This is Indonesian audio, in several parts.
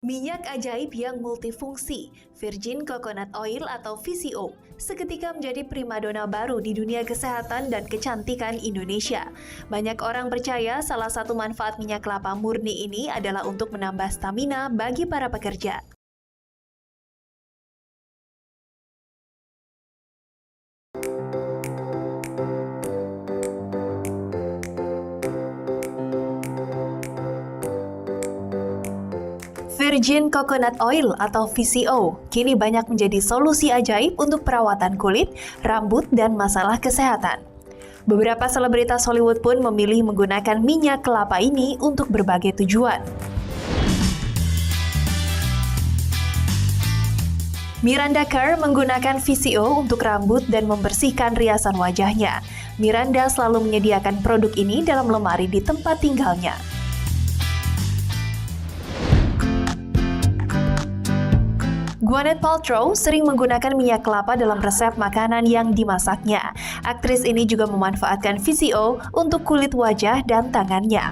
Minyak ajaib yang multifungsi, virgin coconut oil atau VCO, seketika menjadi primadona baru di dunia kesehatan dan kecantikan Indonesia. Banyak orang percaya salah satu manfaat minyak kelapa murni ini adalah untuk menambah stamina bagi para pekerja. Virgin Coconut Oil atau VCO kini banyak menjadi solusi ajaib untuk perawatan kulit, rambut, dan masalah kesehatan. Beberapa selebritas Hollywood pun memilih menggunakan minyak kelapa ini untuk berbagai tujuan. Miranda Kerr menggunakan VCO untuk rambut dan membersihkan riasan wajahnya. Miranda selalu menyediakan produk ini dalam lemari di tempat tinggalnya. Gwyneth Paltrow sering menggunakan minyak kelapa dalam resep makanan yang dimasaknya. Aktris ini juga memanfaatkan VCO untuk kulit wajah dan tangannya.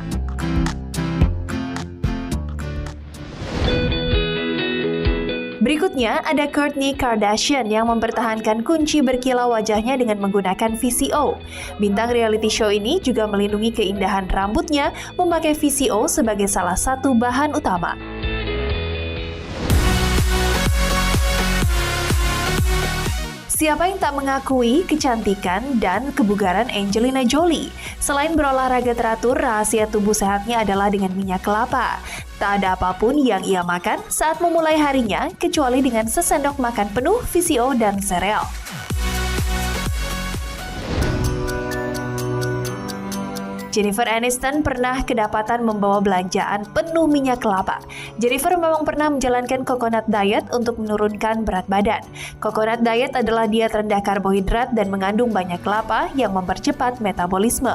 Berikutnya ada Kourtney Kardashian yang mempertahankan kunci berkilau wajahnya dengan menggunakan VCO. Bintang reality show ini juga melindungi keindahan rambutnya memakai VCO sebagai salah satu bahan utama. Siapa yang tak mengakui kecantikan dan kebugaran Angelina Jolie? Selain berolahraga teratur, rahasia tubuh sehatnya adalah dengan minyak kelapa. Tak ada apapun yang ia makan saat memulai harinya, kecuali dengan sesendok makan penuh VCO dan sereal. Jennifer Aniston pernah kedapatan membawa belanjaan penuh minyak kelapa. Jennifer memang pernah menjalankan coconut diet untuk menurunkan berat badan. Coconut diet adalah diet rendah karbohidrat dan mengandung banyak kelapa yang mempercepat metabolisme.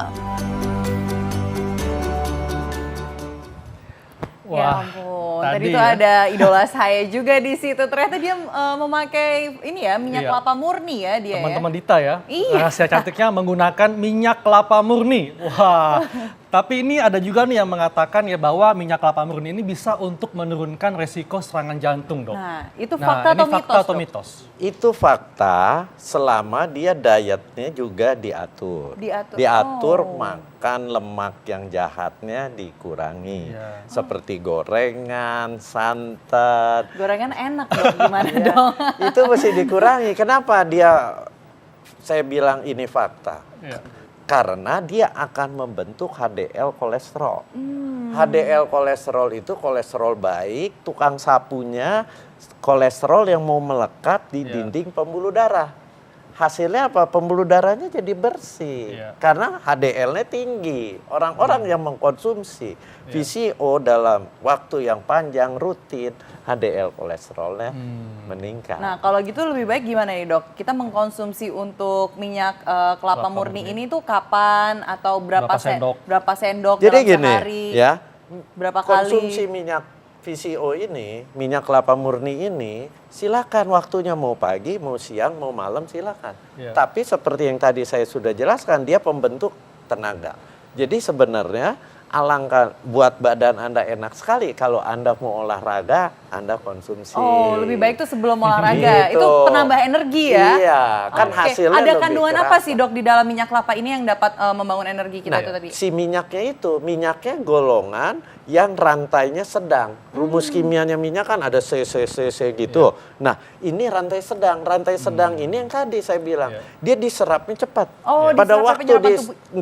Ya ampun, tadi tuh ada idola saya juga di situ. Ternyata dia memakai ini ya minyak kelapa murni ya dia. Teman-teman Dita ya. Iya. Rahasia cantiknya menggunakan minyak kelapa murni. Wah. Tapi ini ada juga nih yang mengatakan ya bahwa minyak kelapa murni ini bisa untuk menurunkan resiko serangan jantung, Dok. Nah, itu fakta atau mitos? Fakta atau mitos? Itu fakta selama dia dietnya juga diatur. Diatur makan lemak yang jahatnya dikurangi. Seperti gorengan, santan. Gorengan enak dong, gimana dong? Itu mesti dikurangi. Kenapa saya bilang ini fakta? Karena dia akan membentuk HDL kolesterol. HDL kolesterol itu kolesterol baik, tukang sapunya kolesterol yang mau melekat di dinding pembuluh darah. Hasilnya apa? Pembuluh darahnya jadi bersih. Karena HDL-nya tinggi. Orang-orang yang mengkonsumsi VCO dalam waktu yang panjang rutin, HDL kolesterolnya meningkat. Nah, kalau gitu lebih baik gimana nih, Dok? Kita mengkonsumsi untuk minyak kelapa murni ini tuh kapan atau berapa sendok Jadi dalam gini, sehari? ya. Berapa kali? Konsumsi minyak VCO ini, minyak kelapa murni ini, silakan waktunya mau pagi, mau siang, mau malam silakan. Tapi seperti yang tadi saya sudah jelaskan, dia pembentuk tenaga. Jadi sebenarnya alangkah buat badan Anda enak sekali kalau Anda mau olahraga, Anda konsumsi. Oh, lebih baik tuh sebelum olahraga. Gitu. Itu penambah energi ya? Iya, kan hasilnya Ada lebih kandungan terasa. apa sih, Dok, di dalam minyak kelapa ini yang dapat membangun energi kita itu tadi? Si minyaknya golongan yang rantainya sedang. Rumus kimianya minyak kan ada C gitu. Nah, ini rantai sedang. Rantai sedang ini yang tadi saya bilang, dia diserapnya cepat. Oh, pada diserap waktu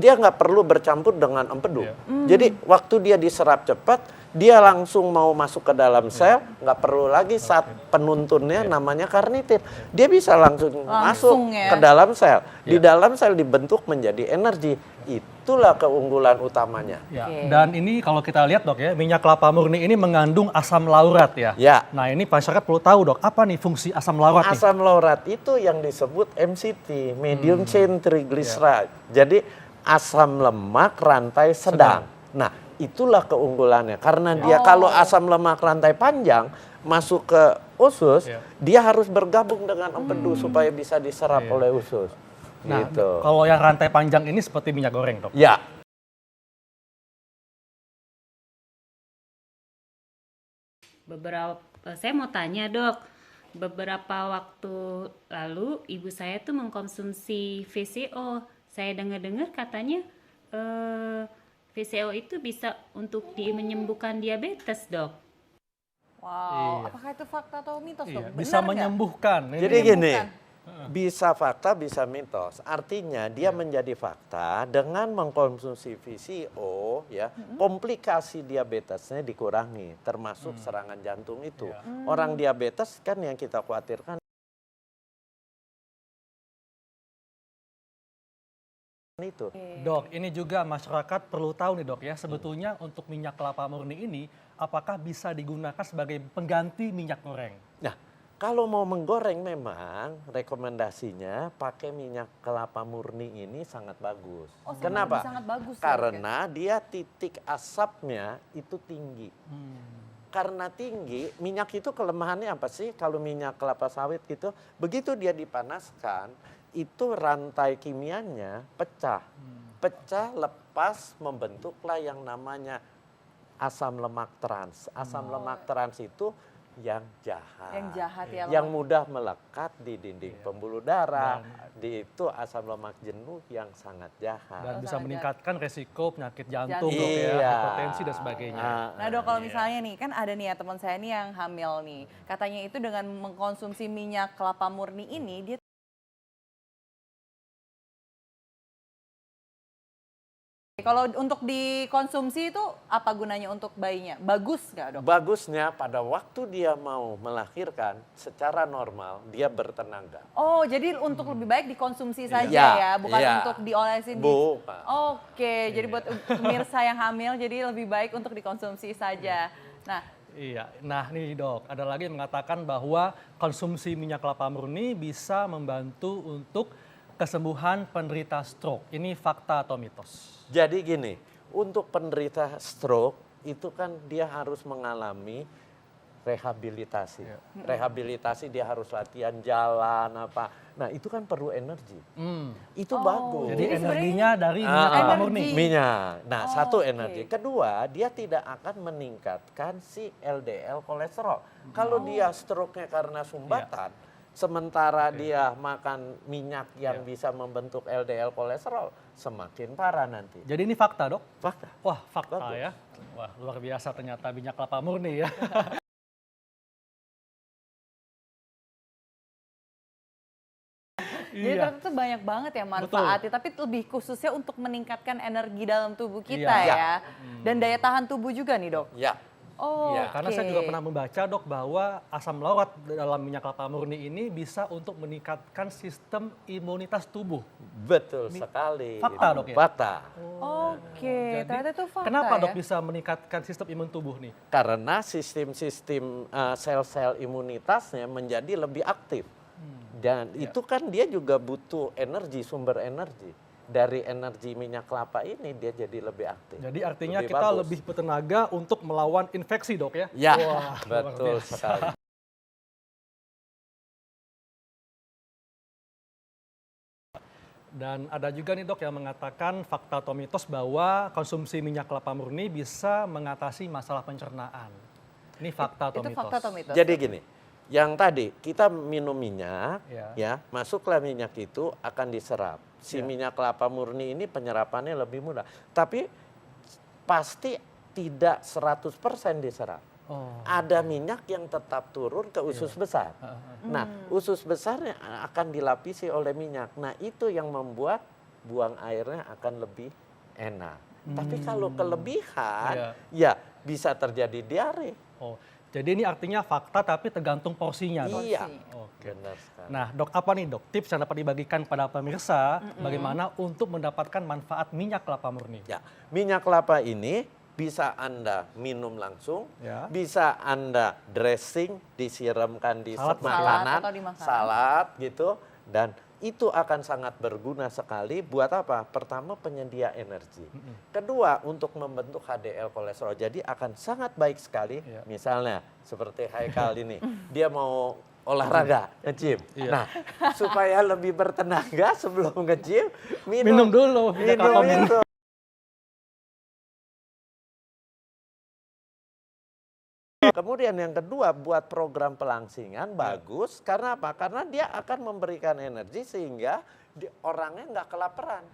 dia nggak perlu bercampur dengan empedu. Jadi waktu dia diserap cepat, dia langsung mau masuk ke dalam sel, nggak perlu lagi saat penuntunnya namanya karnitin. Dia bisa langsung masuk ke dalam sel. Di dalam sel dibentuk menjadi energi. Itulah keunggulan utamanya. Dan ini kalau kita lihat, Dok ya, minyak kelapa murni ini mengandung asam laurat ya. Nah, ini masyarakat perlu tahu, Dok, apa nih fungsi asam laurat nih? Asam laurat itu yang disebut MCT, medium chain triglyceride. Jadi asam lemak rantai sedang. Nah, itulah keunggulannya. Karena dia kalau asam lemak rantai panjang masuk ke usus, dia harus bergabung dengan empedu supaya bisa diserap oleh usus. Nah, gitu. kalau yang rantai panjang ini seperti minyak goreng, Dok? Ya. Saya mau tanya dok, beberapa waktu lalu ibu saya tuh mengkonsumsi VCO. Saya dengar-dengar katanya VCO itu bisa untuk menyembuhkan diabetes dok. Wow, Iya. apakah itu fakta atau mitos dok? Iya, Benar bisa nggak? menyembuhkan. Ini. Jadi gini, Menyembuhkan. bisa fakta, bisa mitos. Artinya dia menjadi fakta dengan mengkonsumsi VCO, ya, komplikasi diabetesnya dikurangi, termasuk serangan jantung itu. Orang diabetes kan yang kita khawatirkan itu. Dok, ini juga masyarakat perlu tahu nih dok ya, sebetulnya untuk minyak kelapa murni ini apakah bisa digunakan sebagai pengganti minyak goreng? Nah, kalau mau menggoreng memang rekomendasinya pakai minyak kelapa murni ini sangat bagus. Oh, Kenapa? sangat bagus. ya, Karena dia titik asapnya itu tinggi. Karena tinggi, minyak itu kelemahannya apa sih? Kalau minyak kelapa sawit gitu, begitu dia dipanaskan, itu rantai kimianya pecah. Pecah, lepas, membentuklah yang namanya asam lemak trans. Asam lemak trans itu yang jahat. Yang jahat ya. Yang mudah melekat di dinding pembuluh darah. Di itu asam lemak jenuh yang sangat jahat. Dan bisa sangat meningkatkan resiko penyakit jantung, Jantung. dok ya, Iya. hipertensi dan sebagainya. Nah dok, kalau misalnya nih, kan ada nih ya teman saya nih yang hamil nih. Katanya itu dengan mengkonsumsi minyak kelapa murni ini, dia kalau untuk dikonsumsi itu apa gunanya untuk bayinya? Bagus nggak dok? Bagusnya pada waktu dia mau melahirkan secara normal dia bertenaga. Oh, jadi untuk lebih baik dikonsumsi saja Iya, ya, bukan iya. untuk diolesin. Bukan. Oke, jadi buat pemirsa yang hamil, jadi lebih baik untuk dikonsumsi saja. Nah, Iya, nah nih dok, ada lagi yang mengatakan bahwa konsumsi minyak kelapa murni bisa membantu untuk kesembuhan penderita stroke. Ini fakta atau mitos? Jadi gini, untuk penderita stroke itu kan dia harus mengalami rehabilitasi. Rehabilitasi dia harus latihan jalan apa. Nah itu kan perlu energi. Itu bagus. Jadi Jadi energinya dari minyak Ah, kelapa energi. murni. minyak. Nah, satu oke. energi. Kedua, dia tidak akan meningkatkan si LDL kolesterol. Kalau dia stroke-nya karena sumbatan, sementara dia makan minyak yang bisa membentuk LDL kolesterol, semakin parah nanti. Jadi ini fakta dok? Fakta. Wah fakta Bagus. ya. Wah luar biasa ternyata minyak kelapa murni ya. jadi ternyata tuh banyak banget ya manfaatnya, tapi lebih khususnya untuk meningkatkan energi dalam tubuh kita Iya. ya. Dan daya tahan tubuh juga nih dok. Ya. Oh, Ya, karena saya juga pernah membaca dok bahwa asam laurat dalam minyak kelapa murni ini bisa untuk meningkatkan sistem imunitas tubuh. Betul sekali. Fakta, Itu Dok, ya? Fakta. Oke, ternyata itu fakta Kenapa ya. dok bisa meningkatkan sistem imun tubuh nih? Karena sistem-sistem sel-sel imunitasnya menjadi lebih aktif. Dan itu kan dia juga butuh energi, sumber energi. Dari energi minyak kelapa ini dia jadi lebih aktif. Jadi artinya Lebih kita bagus. lebih bertenaga untuk melawan infeksi dok ya? Ya, Wah, luar betul biasa. sekali. Dan ada juga nih dok yang mengatakan fakta atau mitos bahwa konsumsi minyak kelapa murni bisa mengatasi masalah pencernaan. Ini fakta atau Itu mitos? fakta atau mitos? Jadi gini, yang tadi kita minum minyak, Ya. ya masuklah minyak itu akan diserap. Si Ya. minyak kelapa murni ini penyerapannya lebih mudah. Tapi pasti tidak 100% diserap. Oh. Ada minyak yang tetap turun ke usus besar. Nah, usus besarnya akan dilapisi oleh minyak. Nah, itu yang membuat buang airnya akan lebih enak. Tapi kalau kelebihan, ya bisa terjadi diare. Oh, jadi ini artinya fakta tapi tergantung porsinya dok? Iya, Oke. benar sekali. Nah dok, apa nih dok tips yang dapat dibagikan pada pemirsa bagaimana untuk mendapatkan manfaat minyak kelapa murni? Ya, minyak kelapa ini bisa Anda minum langsung, Ya. bisa Anda dressing, disiramkan di Salad makanan, atau di makanan. salad gitu, dan itu akan sangat berguna sekali buat apa? Pertama, penyedia energi. Kedua, untuk membentuk HDL kolesterol. Jadi akan sangat baik sekali, Ya. misalnya seperti Haikal ini, dia mau olahraga, nge-gym. Iya. Nah, supaya lebih bertenaga sebelum nge-gym, Minum dulu minyak kelapa murni. itu. Kemudian yang kedua, buat program pelangsingan bagus. Karena apa? Karena dia akan memberikan energi sehingga orangnya nggak kelaparan.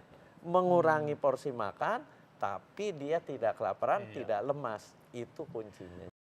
Mengurangi porsi makan, tapi dia tidak kelaparan, tidak lemas. Itu kuncinya.